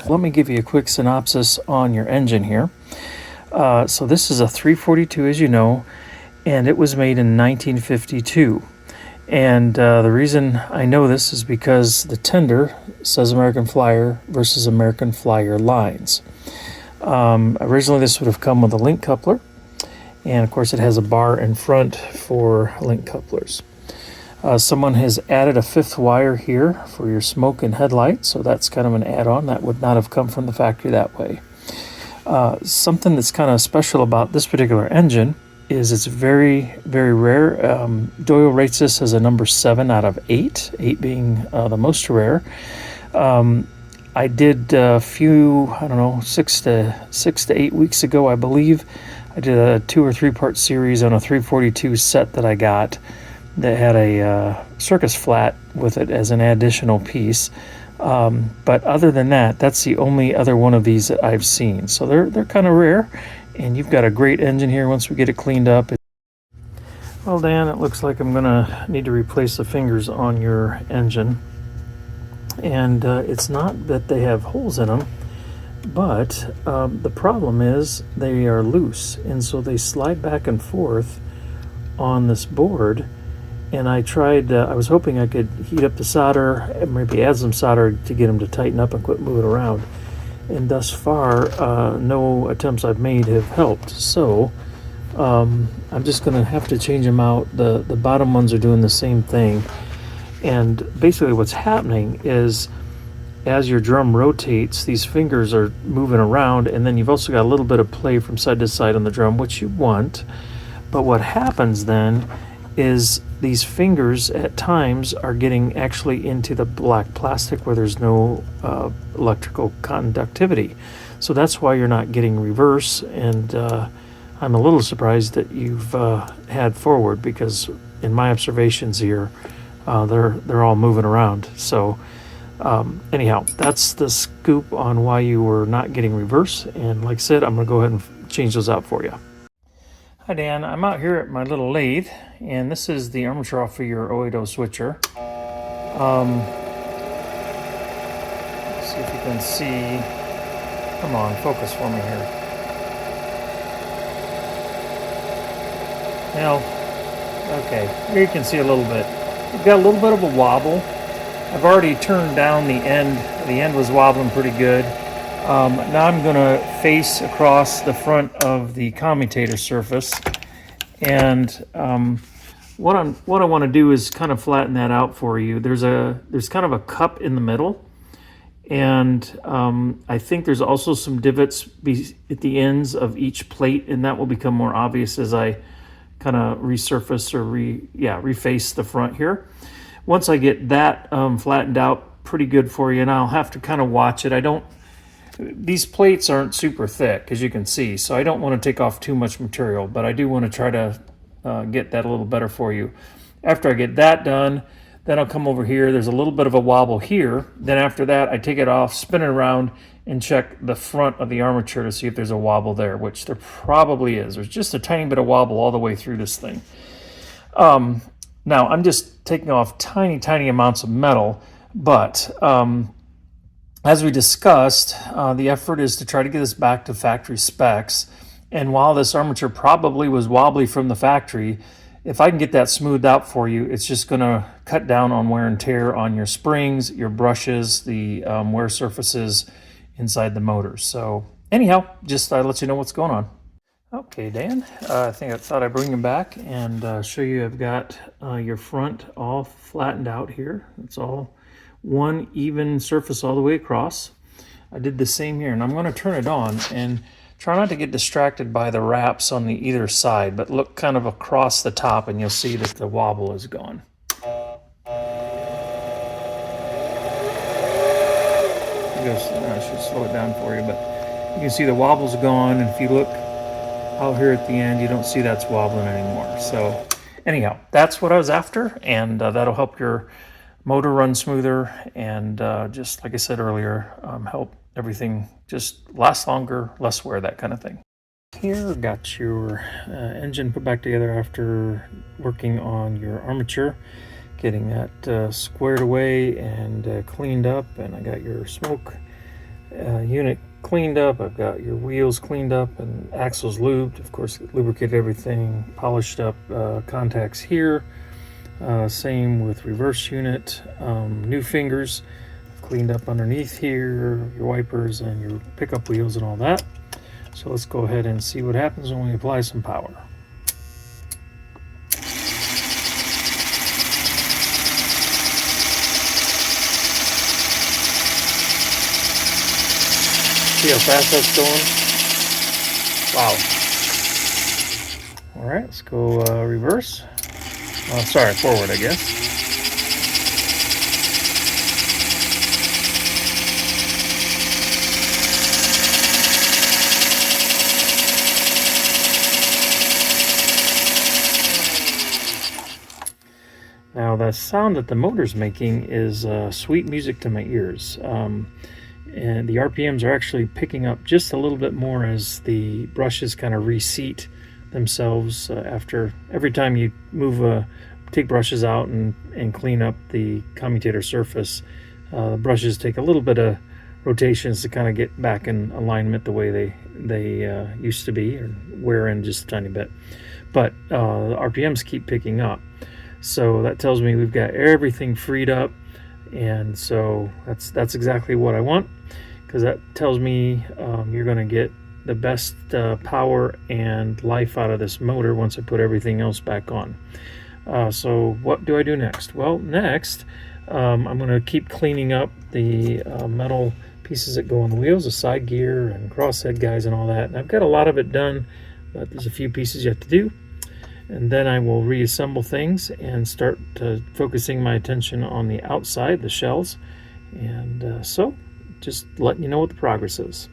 let me give you a quick synopsis on your engine here. So this is a 342, as you know, and it was made in 1952. And the reason I know this is because the tender says American Flyer versus American Flyer lines. Originally this would have come with a link coupler, and of course it has a bar in front for link couplers. Someone has added a fifth wire here for your smoke and headlight, so that's kind of an add-on. That would not have come from the factory that way. Something that's kind of special about this particular engine is it's very, very rare. Doyle rates this as a number 7 out of 8, 8 being the most rare. I did a few, I don't know, 6 to 8 weeks ago, I believe. I did a 2 or 3 part series on a 342 set that I got that had a circus flat with it as an additional piece. But other than that, that's the only other one of these that I've seen. So they're kind of rare, and you've got a great engine here once we get it cleaned up. Well, Dan, it looks like I'm gonna need to replace the fingers on your engine. And it's not that they have holes in them, but the problem is they are loose, and so they slide back and forth on this board. And I tried, I was hoping I could heat up the solder and maybe add some solder to get them to tighten up and quit moving around. And thus far, no attempts I've made have helped. So I'm just going to have to change them out. The bottom ones are doing the same thing. And basically what's happening is as your drum rotates, these fingers are moving around, and then you've also got a little bit of play from side to side on the drum, which you want. But what happens then is these fingers at times are getting actually into the black plastic where there's no electrical conductivity. So that's why you're not getting reverse, and I'm a little surprised that you've had forward, because in my observations here, they're all moving around. So anyhow, that's the scoop on why you were not getting reverse, and like I said, I'm gonna go ahead and change those out for you. Hi Dan, I'm out here at my little lathe, and this is the armature off of your 080 switcher. Let's see if you can see. Come on, focus for me here. Now, okay, here you can see a little bit. You've got a little bit of a wobble. I've already turned down the end. The end was wobbling pretty good. Now I'm going to face across the front of the commutator surface, and what I want to do is kind of flatten that out for you. There's kind of a cup in the middle, and I think there's also some divots at the ends of each plate, and that will become more obvious as I kind of resurface or reface the front here. Once I get that flattened out pretty good for you, and I'll have to kind of watch it. These plates aren't super thick, as you can see, so I don't want to take off too much material, but I do want to try to get that a little better for you. After I get that done, then I'll come over here. There's a little bit of a wobble here. Then after that, I take it off, spin it around, and check the front of the armature to see if there's a wobble there, which there probably is. There's just a tiny bit of wobble all the way through this thing. Now, I'm just taking off tiny, tiny amounts of metal, but as we discussed, the effort is to try to get this back to factory specs. And while this armature probably was wobbly from the factory, if I can get that smoothed out for you, it's just going to cut down on wear and tear on your springs, your brushes, the wear surfaces inside the motor. So anyhow, just let you know what's going on. Okay, Dan, I thought I'd bring you back and show you I've got your front all flattened out here. It's all one even surface all the way across. I did the same here, and I'm going to turn it on and try not to get distracted by the wraps on the either side, but look kind of across the top and you'll see that the wobble is gone. I should slow it down for you, but you can see the wobble's gone, and if you look out here at the end, you don't see that's wobbling anymore. So anyhow, that's what I was after, and that'll help your motor run smoother, and just like I said earlier, help everything just last longer, less wear, that kind of thing. Here, got your engine put back together after working on your armature, getting that squared away and cleaned up, and I got your smoke unit cleaned up. I've got your wheels cleaned up and axles lubed. Of course, lubricated everything, polished up contacts here. Same with reverse unit. New fingers, cleaned up underneath here, your wipers and your pickup wheels and all that. So let's go ahead and see what happens when we apply some power. See how fast that's going? Wow. All right, let's go reverse. Sorry, forward, I guess. Now, the sound that the motor's making is sweet music to my ears. And the RPMs are actually picking up just a little bit more as the brushes kind of reseat themselves after every time you move take brushes out and clean up the commutator surface. The brushes take a little bit of rotations to kind of get back in alignment the way they used to be, or wear in just a tiny bit. But the RPMs keep picking up, so that tells me we've got everything freed up. And so that's exactly what I want, because that tells me you're going to get the best power and life out of this motor once I put everything else back on. So what do I do next? Well, next I'm going to keep cleaning up the metal pieces that go on the wheels, the side gear and crosshead guys and all that. And I've got a lot of it done, but there's a few pieces yet to do. And then I will reassemble things and start focusing my attention on the outside, the shells. And so just letting you know what the progress is.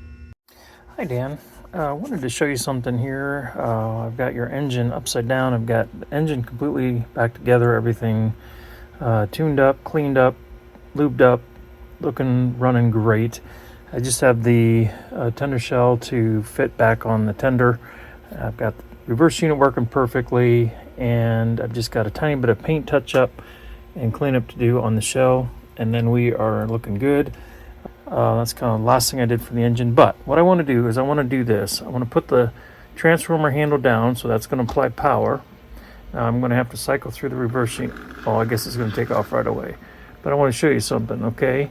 Hi, Dan. I wanted to show you something here. I've got your engine upside down. I've got the engine completely back together, everything tuned up, cleaned up, lubed up, running great. I just have the tender shell to fit back on the tender. I've got the reverse unit working perfectly, and I've just got a tiny bit of paint touch up and cleanup to do on the shell, and then we are looking good. That's kind of the last thing I did for the engine. But what I want to do is I want to do this. I want to put the transformer handle down, so that's going to apply power. Now I'm going to have to cycle through the reverse unit. Oh, I guess it's going to take off right away. But I want to show you something, okay?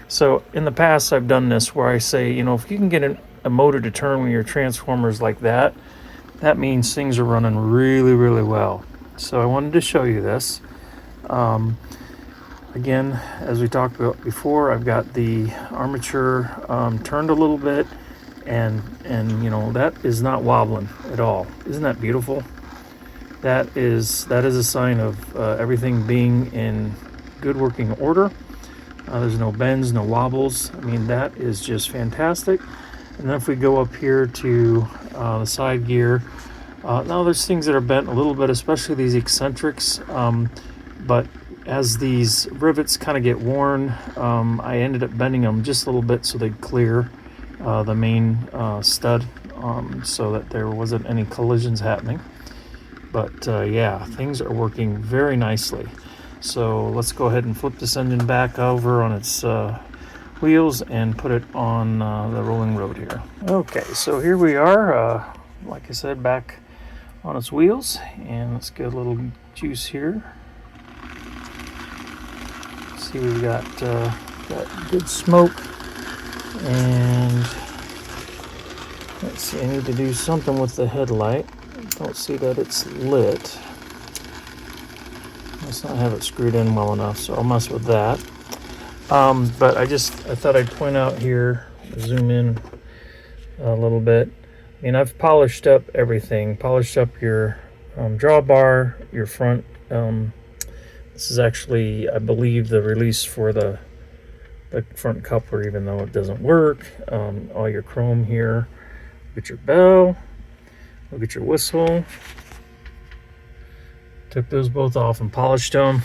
So in the past I've done this where I say, if you can get a motor to turn when your transformer is like that, that means things are running really, really well. So I wanted to show you this. Again, as we talked about before, I've got the armature turned a little bit, and that is not wobbling at all. Isn't that beautiful? That is a sign of everything being in good working order. There's no bends, no wobbles. I mean, that is just fantastic. And then if we go up here to the side gear, now there's things that are bent a little bit, especially these eccentrics, but as these rivets kind of get worn, I ended up bending them just a little bit so they'd clear the main stud, so that there wasn't any collisions happening. But yeah, things are working very nicely. So let's go ahead and flip this engine back over on its wheels and put it on the rolling road here. Okay, so here we are, like I said, back on its wheels, and let's get a little juice here. See, we've got good smoke, and let's see, I need to do something with the headlight. Don't see that it's lit. Let's not have it screwed in well enough, so I'll mess with that. But I thought I'd point out here, zoom in a little bit. I mean, I've polished up everything. Polished up your drawbar, your front. This is actually, I believe, the release for the front coupler, even though it doesn't work. All your chrome here. Look at your bell. Look at your whistle. Took those both off and polished them.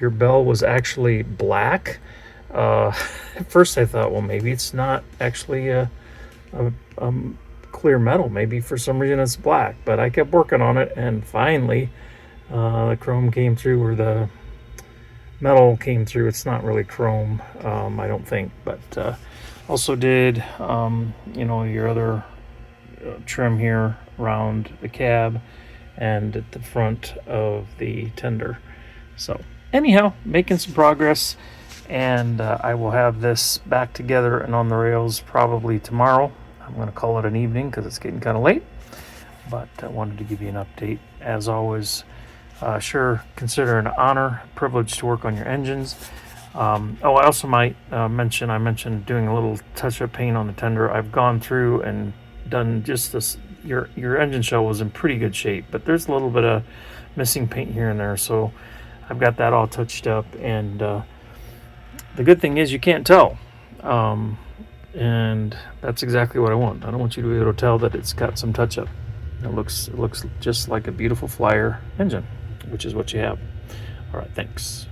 Your bell was actually black. At first I thought, well, maybe it's not actually a clear metal. Maybe for some reason it's black. But I kept working on it, and finally the chrome came through where the metal came through. It's not really chrome, I don't think, but also did your other trim here around the cab and at the front of the tender. So anyhow, making some progress, and I will have this back together and on the rails probably tomorrow. I'm going to call it an evening because it's getting kind of late, but I wanted to give you an update. As always, sure, consider an honor, privilege to work on your engines. I also might mention, I mentioned doing a little touch-up paint on the tender. I've gone through and done just this. Your engine shell was in pretty good shape, but there's a little bit of missing paint here and there, so I've got that all touched up, and the good thing is you can't tell, and that's exactly what I want. I don't want you to be able to tell that it's got some touch-up. It looks just like a beautiful Flyer engine, which is what you have. All right, thanks.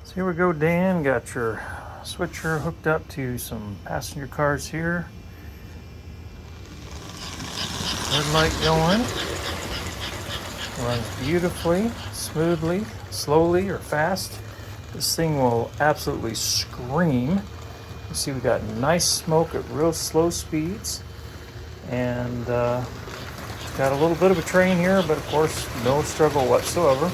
So here we go, Dan. Got your switcher hooked up to some passenger cars here. Red light going. Runs beautifully, smoothly, slowly, or fast. This thing will absolutely scream. You see we got nice smoke at real slow speeds. And got a little bit of a train here, but of course no struggle whatsoever.